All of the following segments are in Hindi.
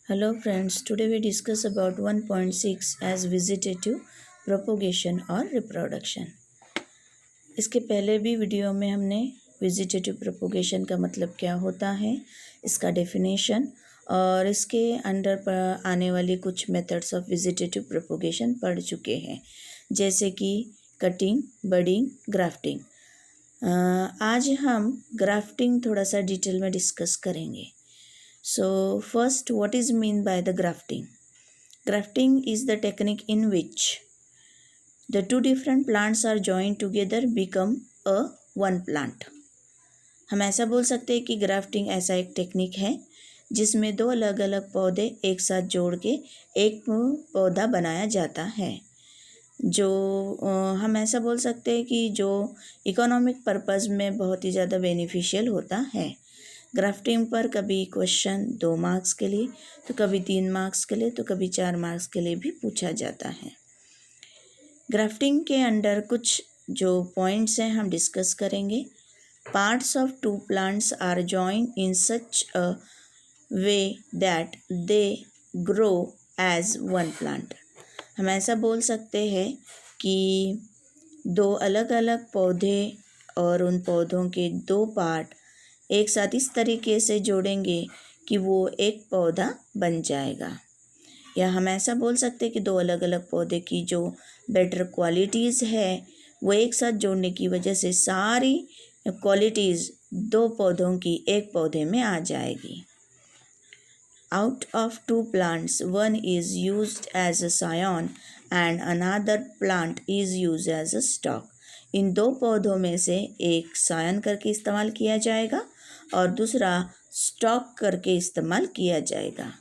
Hello friends, today we discuss about 1.6 as vegetative propagation और reproduction। इसके पहले भी वीडियो में हमने वेजिटेटिव प्रोपोगेशन का मतलब क्या होता है, इसका डेफिनेशन और इसके अंडर पर आने वाली कुछ मेथड्स ऑफ वेजिटेटिव प्रोपोगेशन पढ़ चुके हैं, जैसे कि कटिंग, बडिंग, ग्राफ्टिंग। आज हम ग्राफ्टिंग थोड़ा सा डिटेल में डिस्कस करेंगे। So first, what is mean by the grafting? Grafting is the technique in which the two different plants are joined together become a one plant. हम ऐसा बोल सकते हैं कि ग्राफ्टिंग ऐसा एक टेक्निक है जिसमें दो अलग अलग पौधे एक साथ जोड़ के एक पौधा बनाया जाता है। जो हम ऐसा बोल सकते हैं कि जो इकोनॉमिक पर्पज़ में बहुत ही ज़्यादा बेनिफिशियल होता है। ग्राफ्टिंग पर कभी क्वेश्चन 2 मार्क्स के लिए, तो कभी 3 मार्क्स के लिए, तो कभी 4 मार्क्स के लिए भी पूछा जाता है। ग्राफ्टिंग के अंडर कुछ जो पॉइंट्स हैं हम डिस्कस करेंगे। Parts of two plants are joined in such a way that they grow as one plant. हम ऐसा बोल सकते हैं कि दो अलग अलग पौधे और उन पौधों के दो पार्ट एक साथ इस तरीके से जोड़ेंगे कि वो एक पौधा बन जाएगा। या हम ऐसा बोल सकते हैं कि दो अलग अलग पौधे की जो बेटर क्वालिटीज़ है वो एक साथ जोड़ने की वजह से सारी क्वालिटीज़ दो पौधों की एक पौधे में आ जाएगी। Out of two plants one is used as a scion and another plant is used as a stock. इन दो पौधों में से एक सायन करके इस्तेमाल किया जाएगा और दूसरा स्टॉक करके इस्तेमाल किया जाएगा।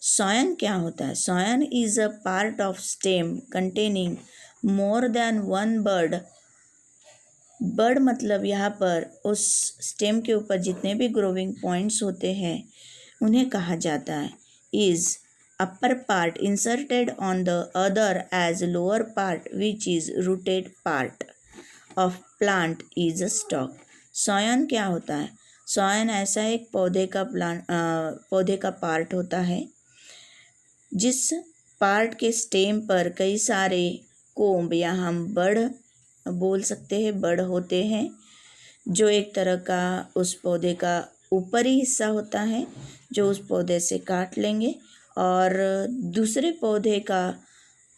सॉयन क्या होता है? Scion is a part of stem containing more than one bud. Bud मतलब यहाँ पर उस स्टेम के ऊपर जितने भी ग्रोविंग पॉइंट्स होते हैं उन्हें कहा जाता है। Is upper part inserted on the other as lower part which is rooted part of plant is a stock. Scion क्या होता है? सॉयन ऐसा एक पौधे का पार्ट होता है जिस पार्ट के स्टेम पर कई सारे कोम्ब या हम बड़ बोल सकते हैं, बड़ होते हैं, जो एक तरह का उस पौधे का ऊपरी हिस्सा होता है जो उस पौधे से काट लेंगे और दूसरे पौधे का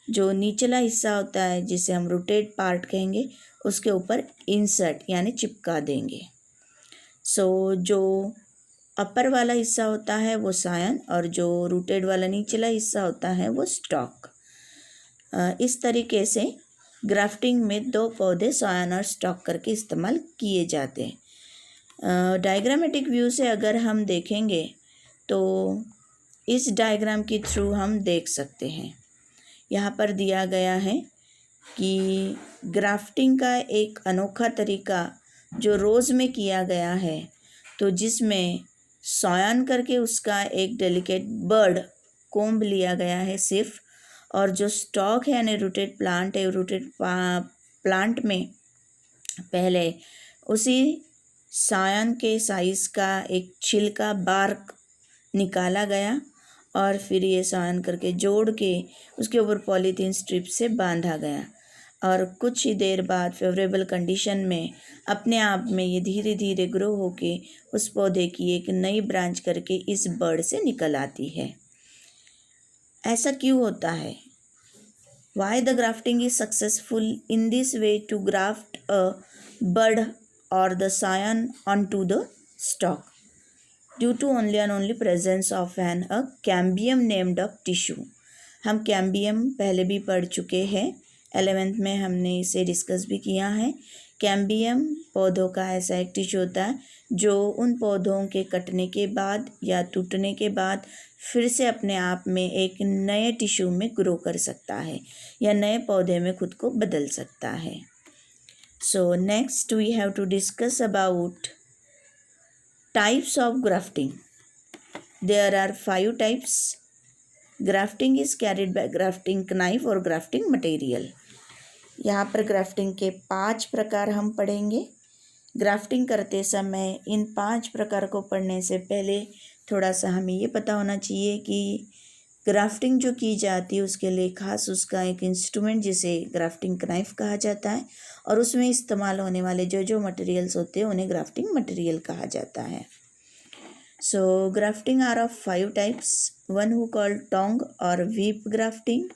जो निचला हिस्सा होता है जिसे हम रूटेड पार्ट कहेंगे उसके ऊपर इंसर्ट यानी चिपका देंगे। जो अपर वाला हिस्सा होता है वो सायन और जो रूटेड वाला निचला हिस्सा होता है वो स्टॉक। इस तरीके से ग्राफ्टिंग में दो पौधे सायन और स्टॉक करके इस्तेमाल किए जाते हैं। डायग्रामेटिक व्यू से अगर हम देखेंगे तो इस डायग्राम के थ्रू हम देख सकते हैं। यहाँ पर दिया गया है कि ग्राफ्टिंग का एक अनोखा तरीका जो रोज़ में किया गया है, तो जिसमें सॉयन करके उसका एक डेलिकेट बर्ड कोम्ब लिया गया है सिर्फ, और जो स्टॉक है यानी रूटेड प्लांट है, रूटेड प्लांट में पहले उसी सॉयन के साइज़ का एक छिलका बार्क निकाला गया और फिर ये सॉयन करके जोड़ के उसके ऊपर पॉलीथीन स्ट्रिप से बांधा गया और कुछ ही देर बाद फेवरेबल कंडीशन में अपने आप में ये धीरे धीरे ग्रो होके उस पौधे की एक नई ब्रांच करके इस बर्ड से निकल आती है। ऐसा क्यों होता है? Why the grafting is successful in this way to graft a bud और the scion on to the stock due to only and only presence of an a cambium named of tissue. हम कैम्बियम पहले भी पढ़ चुके हैं, 11th में हमने इसे डिस्कस भी किया है। कैम्बियम पौधों का ऐसा एक टिश्यू होता है जो उन पौधों के कटने के बाद या टूटने के बाद फिर से अपने आप में एक नए टिश्यू में ग्रो कर सकता है या नए पौधे में खुद को बदल सकता है। So next we have to discuss about types of grafting. There are 5 types. Grafting is carried by grafting knife or grafting material. यहाँ पर ग्राफ्टिंग के 5 प्रकार हम पढ़ेंगे। ग्राफ्टिंग करते समय इन 5 प्रकार को पढ़ने से पहले थोड़ा सा हमें ये पता होना चाहिए कि ग्राफ्टिंग जो की जाती है उसके लिए खास उसका एक इंस्ट्रूमेंट जिसे ग्राफ्टिंग नाइफ कहा जाता है, और उसमें इस्तेमाल होने वाले जो जो मटेरियल्स होते हैं उन्हें ग्राफ्टिंग मटेरियल कहा जाता है। So grafting are of 5 types, one who called tongue और whip grafting,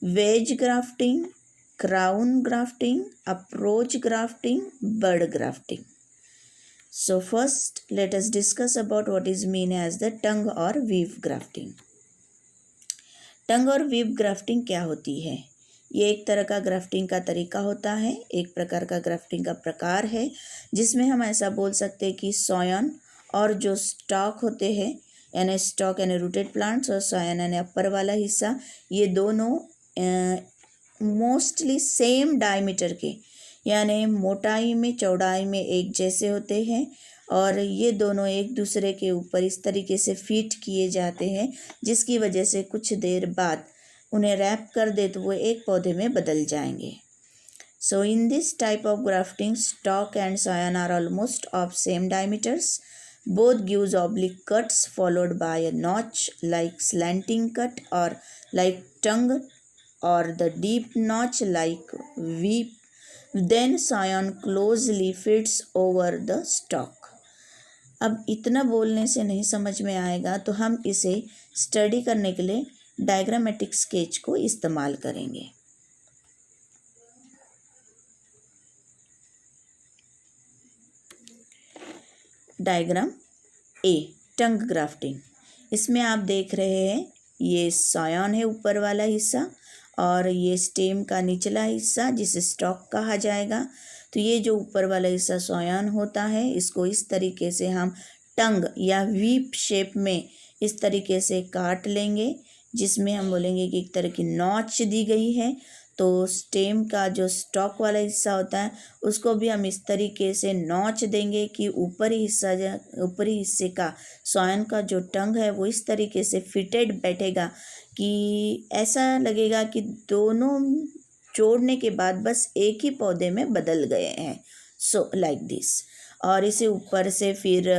wedge grafting, crown grafting, approach grafting, bud grafting. So first let us discuss about what is mean as the tongue or weave grafting. टंग और वीव ग्राफ्टिंग क्या होती है? ये एक तरह का ग्राफ्टिंग का तरीका होता है, एक प्रकार का ग्राफ्टिंग का प्रकार है, जिसमें हम ऐसा बोल सकते हैं कि सॉयन और जो स्टॉक होते हैं यानी स्टॉक यानी रूटेड प्लांट्स और सॉयन यानी अपर वाला हिस्सा, ये दोनों मोस्टली सेम डायमीटर के यानी मोटाई में चौड़ाई में एक जैसे होते हैं, और ये दोनों एक दूसरे के ऊपर इस तरीके से फिट किए जाते हैं जिसकी वजह से कुछ देर बाद उन्हें रैप कर दे तो वो एक पौधे में बदल जाएंगे. So in this type of grafting stock and scion are almost of same diameters. Both gives oblique cuts followed by a notch like slanting cut और like tongue or the deep notch like weep. Then scion closely fits over the stalk. अब इतना बोलने से नहीं समझ में आएगा तो हम इसे स्टडी करने के लिए डायग्रामेटिक स्केच को इस्तेमाल करेंगे. Diagram A, tongue grafting. इसमें आप देख रहे हैं ये सॉयन है ऊपर वाला हिस्सा और ये स्टेम का निचला हिस्सा जिसे स्टॉक कहा जाएगा. तो ये जो ऊपर वाला हिस्सा सॉयन होता है इसको इस तरीके से हम टंग या वीप शेप में इस तरीके से काट लेंगे, जिसमें हम बोलेंगे कि एक तरह की नॉच दी गई है. तो स्टेम का जो स्टॉक वाला हिस्सा होता है उसको भी हम इस तरीके से नॉच देंगे कि ऊपरी हिस्से का सॉयन का जो टंग है वो इस तरीके से फिटेड बैठेगा कि ऐसा लगेगा कि दोनों जोड़ने के बाद बस एक ही पौधे में बदल गए हैं. So like this. और इसे ऊपर से फिर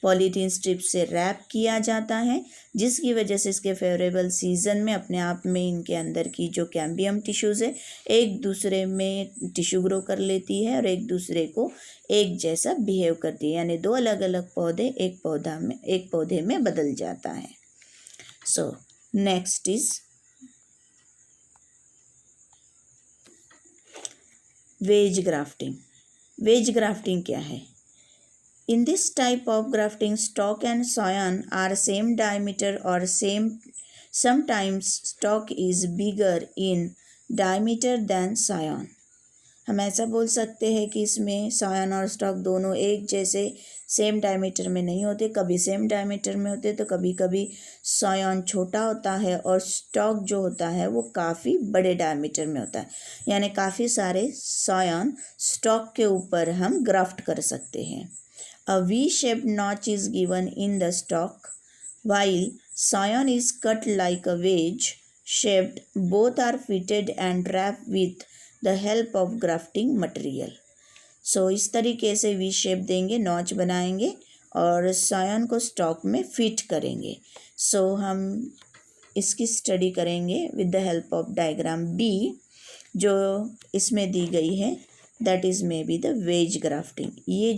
पॉलीथीन स्ट्रिप से रैप किया जाता है, जिसकी वजह से इसके फेवरेबल सीज़न में अपने आप में इनके अंदर की जो कैम्बियम टिश्यूज़ है एक दूसरे में टिश्यू ग्रो कर लेती है और एक दूसरे को एक जैसा बिहेव करती है, यानी दो अलग अलग पौधे एक पौधे में बदल जाता है. So next is veg grafting. Wedge grafting क्या है? In this type of grafting, stalk and scion are same diameter or sometimes stalk is bigger in diameter than scion. हम ऐसा बोल सकते हैं कि इसमें सॉयन और स्टॉक दोनों एक जैसे सेम डायमीटर में नहीं होते, कभी सेम डायमीटर में होते तो कभी कभी सॉयन छोटा होता है और स्टॉक जो होता है वो काफ़ी बड़े डायमीटर में होता है, यानी काफ़ी सारे सॉयन स्टॉक के ऊपर हम ग्राफ्ट कर सकते हैं. A V-shaped notch is given in the stalk, while scion is cut like a wedge shaped. Both are fitted and wrapped with the help of grafting material. So इस तरीके से V शेप देंगे, नॉच बनाएंगे और सॉयन को स्टॉक में फिट करेंगे. सो हम इसकी स्टडी करेंगे with the help of diagram B जो इसमें दी गई है, that is maybe the wedge grafting. ये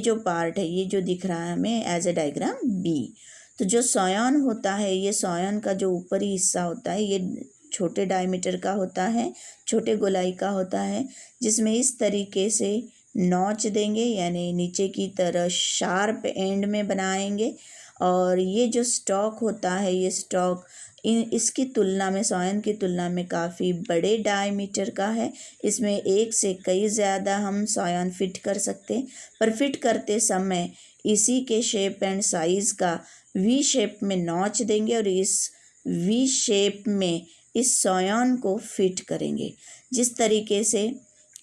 जो पार्ट है ये जो दिख रहा है हमें एज ए डायग्राम बी. तो जो सॉयन होता है ये सॉयन का जो ऊपरी हिस्सा होता है ये छोटे डायमीटर का होता है, छोटे गोलाई का होता है, जिसमें इस तरीके से नॉच देंगे यानी नीचे की तरह शार्प एंड में बनाएंगे. और ये जो स्टॉक होता है ये स्टॉक इसकी तुलना में सॉयन की तुलना में काफ़ी बड़े डायमीटर का है. इसमें एक से कई ज़्यादा हम सॉयन फिट कर सकते हैं, पर फिट करते समय इसी के शेप एंड साइज़ का वी शेप में नॉच देंगे और इस वी शेप में इस सॉयन को फिट करेंगे. जिस तरीके से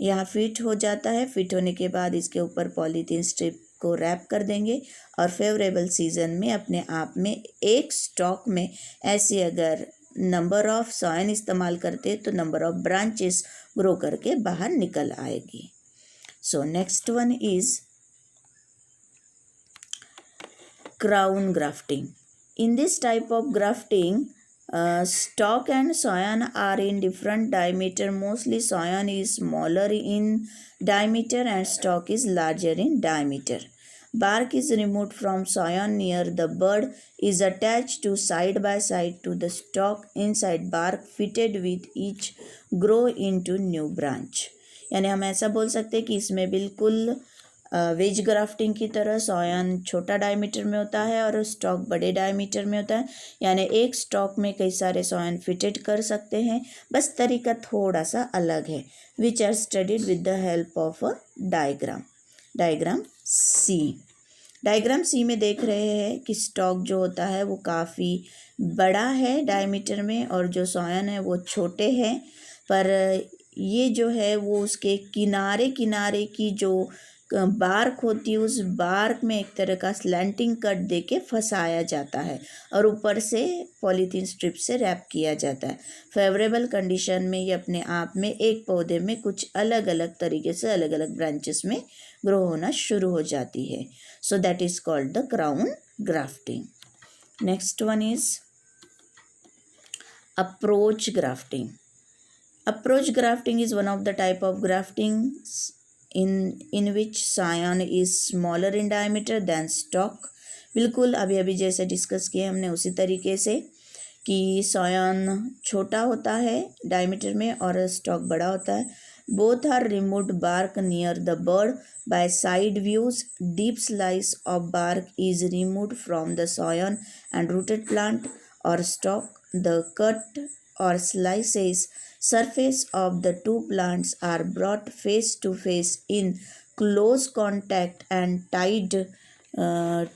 यहाँ फिट हो जाता है, फिट होने के बाद इसके ऊपर पॉलीथीन स्ट्रिप को रैप कर देंगे और फेवरेबल सीज़न में अपने आप में एक स्टॉक में ऐसे अगर नंबर ऑफ सॉयन इस्तेमाल करते तो नंबर ऑफ ब्रांचेस ग्रो करके बाहर निकल आएगी. सो next one is crown grafting. In this type of grafting, stalk and scion are in different diameter. Mostly scion is smaller in diameter and stalk is larger in diameter. Bark is removed from scion near the bud, is attached to side by side to the stalk. Inside bark fitted with each grow into new branch. यानी हम ऐसा बोल सकते हैं कि इसमें बिल्कुल वेज ग्राफ्टिंग की तरह सॉयन छोटा डायमीटर में होता है और स्टॉक बड़े डायमीटर में होता है, यानी एक स्टॉक में कई सारे सॉयन फिटेड कर सकते हैं, बस तरीका थोड़ा सा अलग है. Which are studied with the help of a diagram. Diagram C में देख रहे हैं कि स्टॉक जो होता है वो काफ़ी बड़ा है डायमीटर में और जो सॉयन है वो छोटे हैं, पर ये जो है वो उसके किनारे किनारे की जो बार्क होती है उस बार्क में एक तरह का स्लैंटिंग कट देके फंसाया जाता है और ऊपर से पॉलीथीन स्ट्रिप से रैप किया जाता है. फेवरेबल कंडीशन में ये अपने आप में एक पौधे में कुछ अलग अलग तरीके से अलग अलग ब्रांचेस में ग्रो होना शुरू हो जाती है. So that is called the crown grafting. Next one is approach grafting. Approach grafting is one of the type of grafting in which scion is smaller in diameter than stalk. बिल्कुल अभी अभी जैसे डिस्कस किए हमने उसी तरीके से कि सॉयन छोटा होता है डायमीटर में और स्टॉक बड़ा होता है. Both are removed bark near the bud by side views. Deep slice of bark is removed from the scion and rooted plant or stalk. The cut or slices surface of the two plants are brought face to face in close contact and tied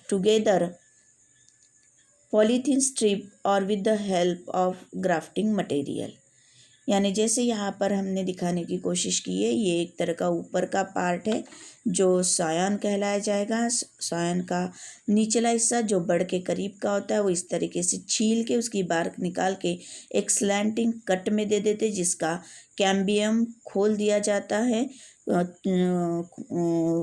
together polythene strip or with the help of grafting material. यानी जैसे यहाँ पर हमने दिखाने की कोशिश की है, ये एक तरह का ऊपर का पार्ट है जो सॉयन कहलाया जाएगा. सॉयन का निचला हिस्सा जो बड़ के करीब का होता है वो इस तरीके से छील के उसकी बार्क निकाल के एक स्लैंटिंग कट में दे देते, जिसका कैम्बियम खोल दिया जाता है,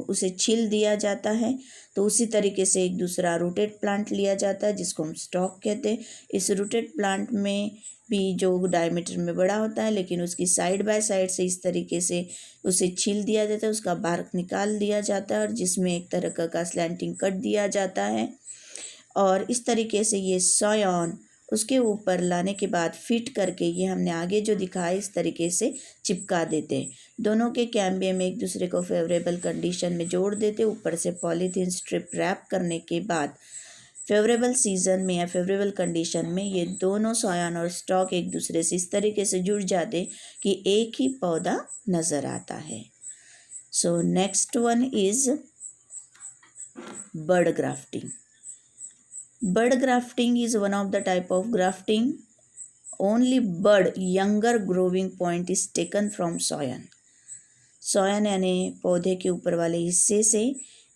उसे छील दिया जाता है. तो उसी तरीके से एक दूसरा रूटेड प्लांट लिया जाता है जिसको हम स्टॉक कहते हैं. इस रूटेड प्लांट में भी जो डायमीटर में बड़ा होता है लेकिन उसकी साइड बाय साइड से इस तरीके से उसे छील दिया जाता है, उसका बार्क निकाल दिया जाता है और जिसमें एक तरह का स्लैंटिंग कट दिया जाता है. और इस तरीके से ये सॉयन उसके ऊपर लाने के बाद फिट करके ये हमने आगे जो दिखाया इस तरीके से चिपका देते हैं. दोनों के कैम्बियम एक दूसरे को फेवरेबल कंडीशन में जोड़ देते. ऊपर से पॉलीथीन स्ट्रिप रैप करने के बाद फेवरेबल सीजन में या फेवरेबल कंडीशन में ये दोनों सॉयन और स्टॉक एक दूसरे से इस तरीके से जुड़ जाते कि एक ही पौधा नज़र आता है. So next one is bud grafting. Bud grafting is one of the type of grafting. Only bud younger growing point is taken from scion. सॉयन यानी पौधे के ऊपर वाले हिस्से से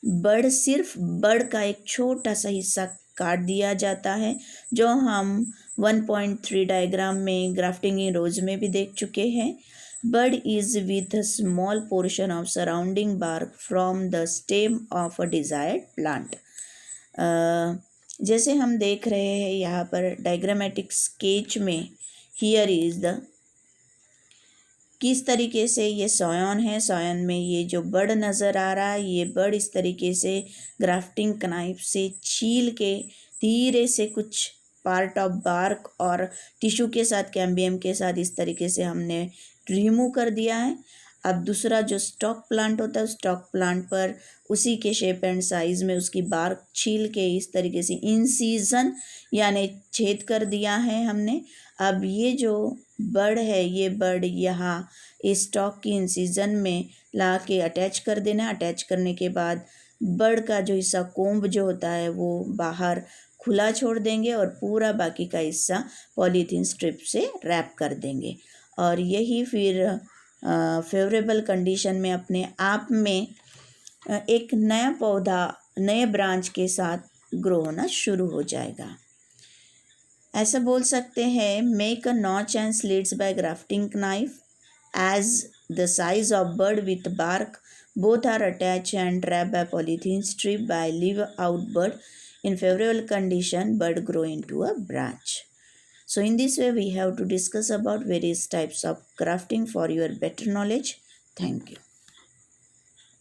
बड़ सिर्फ बड़ का एक छोटा सा हिस्सा काट दिया जाता है, जो हम 1.3 डायग्राम में ग्राफ्टिंग इन रोज में भी देख चुके हैं. Bud is with a small portion of surrounding bark from the stem of a desired plant. जैसे हम देख रहे हैं यहाँ पर डायग्रामेटिक स्केच में, हियर इज़ द किस तरीके से ये सॉयन है. सॉयन में ये जो बड़ नज़र आ रहा है, ये बड़ इस तरीके से ग्राफ्टिंग कनाइफ से छील के धीरे से कुछ पार्ट ऑफ बार्क और टिश्यू के साथ कैम्बियम के साथ इस तरीके से हमने रिमूव कर दिया है. अब दूसरा जो स्टॉक प्लांट होता है, स्टॉक प्लांट पर उसी के शेप एंड साइज़ में उसकी बार्क छील के इस तरीके से इंसीजन यानी छेद कर दिया है हमने. अब ये जो बड़ है, ये बड़ यहाँ इस स्टॉक की इंसीजन में ला के अटैच कर देना. अटैच करने के बाद बड़ का जो हिस्सा कोम्ब जो होता है वो बाहर खुला छोड़ देंगे और पूरा बाकी का हिस्सा पॉलीथीन स्ट्रिप से रैप कर देंगे. और यही फिर फेवरेबल कंडीशन में अपने आप में एक नया पौधा नए ब्रांच के साथ ग्रो होना शुरू हो जाएगा. ऐसा बोल सकते हैं, make a notch and slits by grafting knife as the size of bird with bark both are attach and wrap by polythene strip by leave out bird In favorable condition, bud grow into a branch. So in this way, we have to discuss about various types of grafting for your better knowledge. Thank you.